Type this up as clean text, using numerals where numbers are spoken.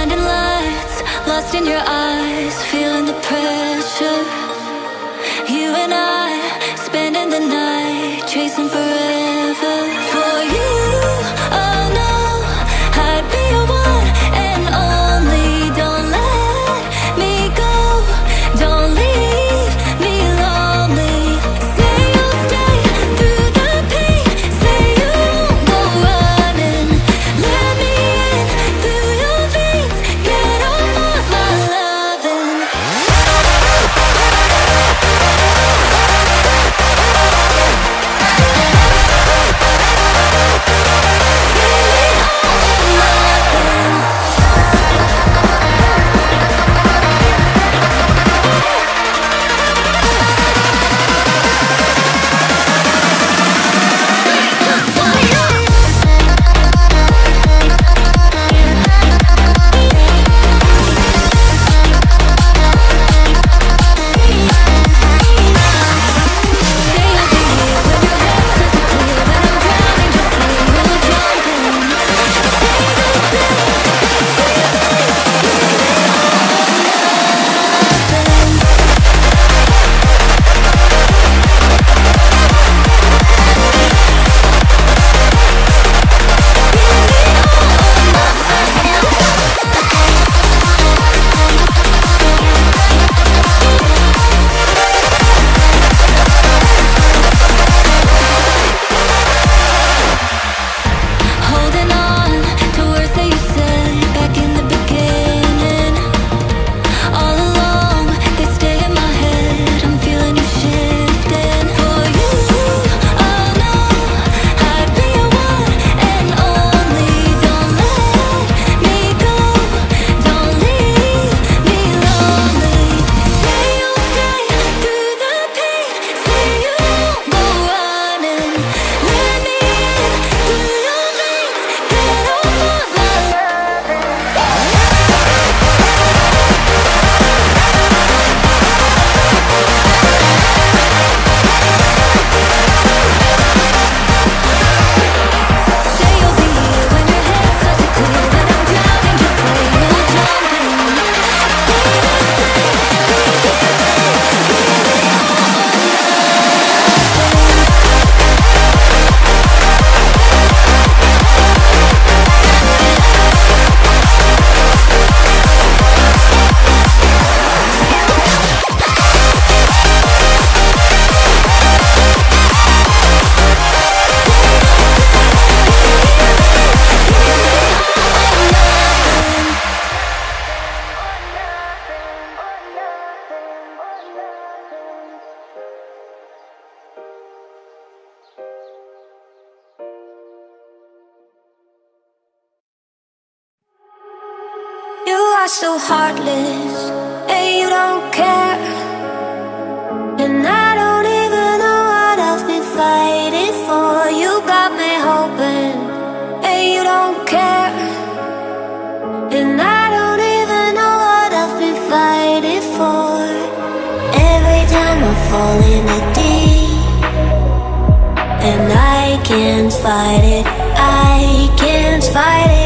blinding lights, lost in your eyes, feeling the pressure. You and I, spending the night, chasing forever. For you, oh no, I'd be your one and only. Don't let me go, don't leave me lonely. Say you'll stay through the pain, say you won't go running. Let me in through your veins, get off on my loving. So heartless, and you don't care. And I don't even know what I've been fighting for. You got me hoping, and you don't care. And I don't even know what I've been fighting for. Every time I fall in the deep, and I can't fight it, I can't fight it.